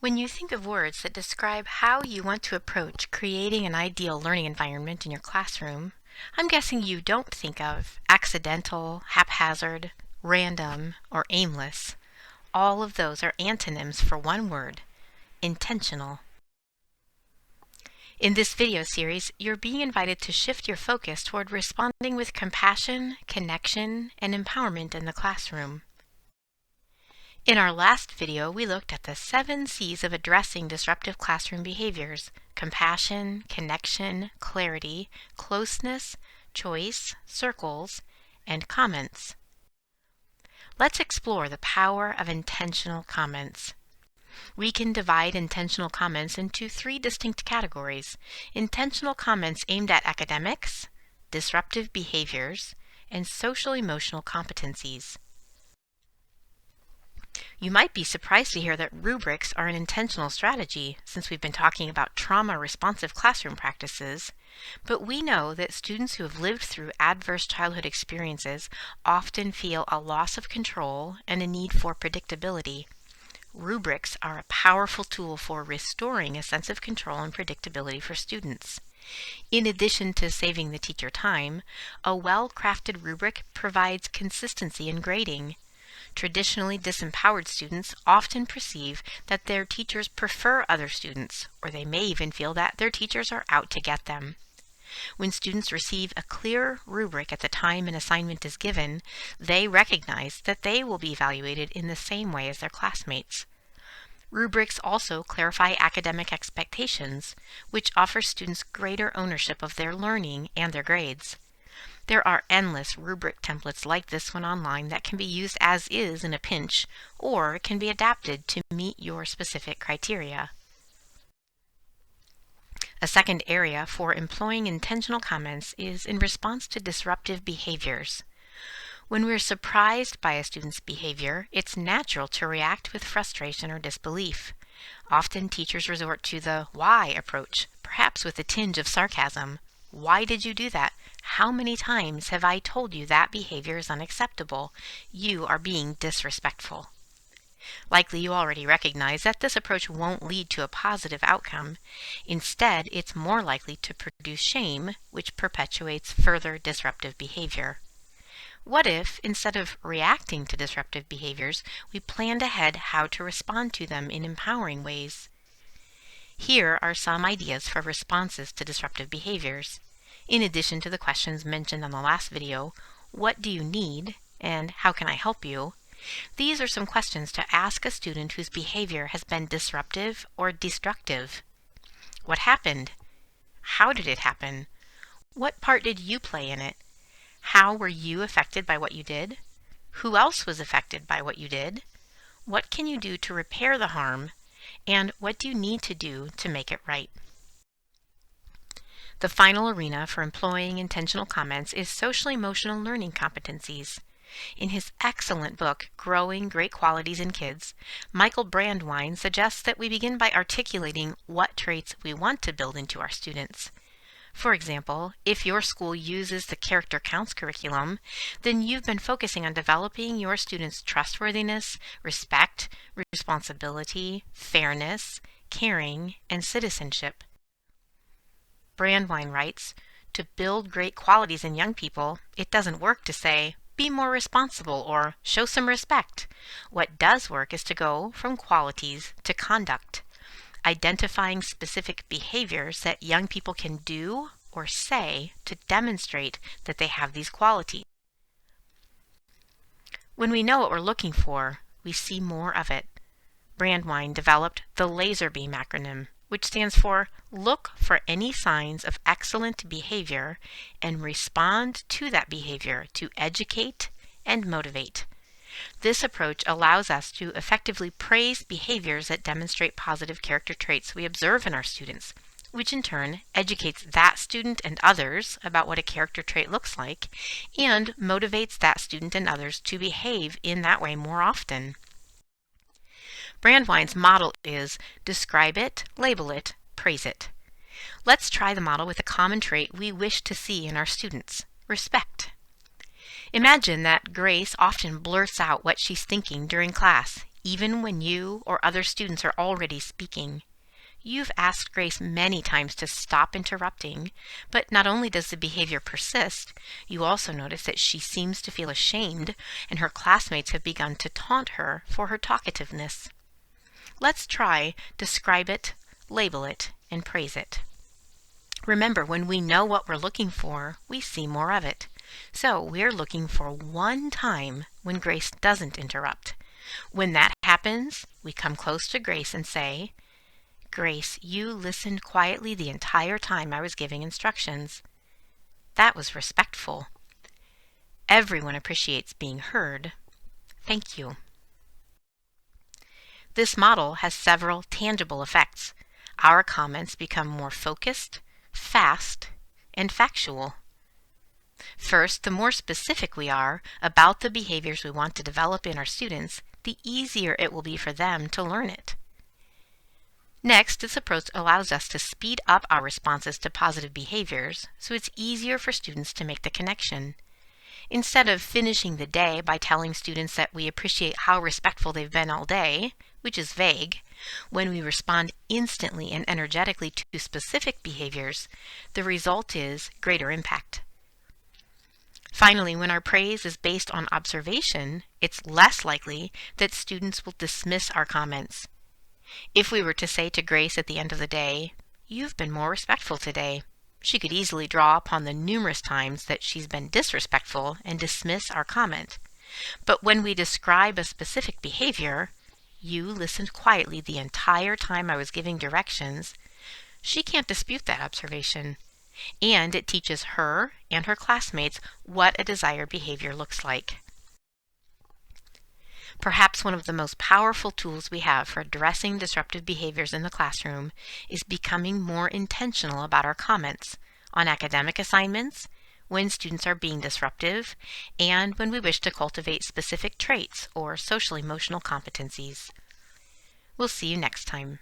When you think of words that describe how you want to approach creating an ideal learning environment in your classroom, I'm guessing you don't think of accidental, haphazard, random, or aimless. All of those are antonyms for one word: intentional. In this video series, you're being invited to shift your focus toward responding with compassion, connection, and empowerment in the classroom. In our last video, we looked at the 7 C's of addressing disruptive classroom behaviors: compassion, connection, clarity, closeness, choice, circles, and comments. Let's explore the power of intentional comments. We can divide intentional comments into 3 distinct categories: intentional comments aimed at academics, disruptive behaviors, and social-emotional competencies. You might be surprised to hear that rubrics are an intentional strategy, since we've been talking about trauma-responsive classroom practices, but we know that students who have lived through adverse childhood experiences often feel a loss of control and a need for predictability. Rubrics are a powerful tool for restoring a sense of control and predictability for students. In addition to saving the teacher time, a well-crafted rubric provides consistency in grading. Traditionally disempowered students often perceive that their teachers prefer other students, or they may even feel that their teachers are out to get them. When students receive a clear rubric at the time an assignment is given, they recognize that they will be evaluated in the same way as their classmates. Rubrics also clarify academic expectations, which offers students greater ownership of their learning and their grades. There are endless rubric templates like this one online that can be used as is in a pinch, or can be adapted to meet your specific criteria. A second area for employing intentional comments is in response to disruptive behaviors. When we're surprised by a student's behavior, it's natural to react with frustration or disbelief. Often teachers resort to the why approach, perhaps with a tinge of sarcasm. Why did you do that? How many times have I told you that behavior is unacceptable? You are being disrespectful. Likely you already recognize that this approach won't lead to a positive outcome. Instead, it's more likely to produce shame, which perpetuates further disruptive behavior. What if, instead of reacting to disruptive behaviors, we planned ahead how to respond to them in empowering ways? Here are some ideas for responses to disruptive behaviors. In addition to the questions mentioned on the last video, what do you need and how can I help you? These are some questions to ask a student whose behavior has been disruptive or destructive. What happened? How did it happen? What part did you play in it? How were you affected by what you did? Who else was affected by what you did? What can you do to repair the harm? And what do you need to do to make it right? The final arena for employing intentional comments is social-emotional learning competencies. In his excellent book, Growing Great Qualities in Kids, Michael Brandwein suggests that we begin by articulating what traits we want to build into our students. For example, if your school uses the Character Counts curriculum, then you've been focusing on developing your students' trustworthiness, respect, responsibility, fairness, caring, and citizenship. Brandwein writes, to build great qualities in young people, it doesn't work to say, be more responsible or show some respect. What does work is to go from qualities to conduct, identifying specific behaviors that young people can do or say to demonstrate that they have these qualities. When we know what we're looking for, we see more of it. Brandwein developed the LASERBEAM acronym, which stands for Look for any signs of excellent behavior and respond to that behavior to educate and motivate. This approach allows us to effectively praise behaviors that demonstrate positive character traits we observe in our students, which in turn educates that student and others about what a character trait looks like, and motivates that student and others to behave in that way more often. Brandwein's model is describe it, label it, praise it. Let's try the model with a common trait we wish to see in our students: respect. Imagine that Grace often blurts out what she's thinking during class, even when you or other students are already speaking. You've asked Grace many times to stop interrupting, but not only does the behavior persist, you also notice that she seems to feel ashamed and her classmates have begun to taunt her for her talkativeness. Let's try describe it, label it, and praise it. Remember, when we know what we're looking for, we see more of it. So we're looking for one time when Grace doesn't interrupt. When that happens, we come close to Grace and say, "Grace, you listened quietly the entire time I was giving instructions. That was respectful. Everyone appreciates being heard. Thank you." This model has several tangible effects. Our comments become more focused, fast, and factual. First, the more specific we are about the behaviors we want to develop in our students, the easier it will be for them to learn it. Next, this approach allows us to speed up our responses to positive behaviors, so it's easier for students to make the connection. Instead of finishing the day by telling students that we appreciate how respectful they've been all day, which is vague, when we respond instantly and energetically to specific behaviors, the result is greater impact. Finally, when our praise is based on observation, it's less likely that students will dismiss our comments. If we were to say to Grace at the end of the day, "You've been more respectful today," she could easily draw upon the numerous times that she's been disrespectful and dismiss our comment. But when we describe a specific behavior, "You listened quietly the entire time I was giving directions," she can't dispute that observation. And it teaches her and her classmates what a desired behavior looks like. Perhaps one of the most powerful tools we have for addressing disruptive behaviors in the classroom is becoming more intentional about our comments on academic assignments, when students are being disruptive, and when we wish to cultivate specific traits or social emotional competencies. We'll see you next time.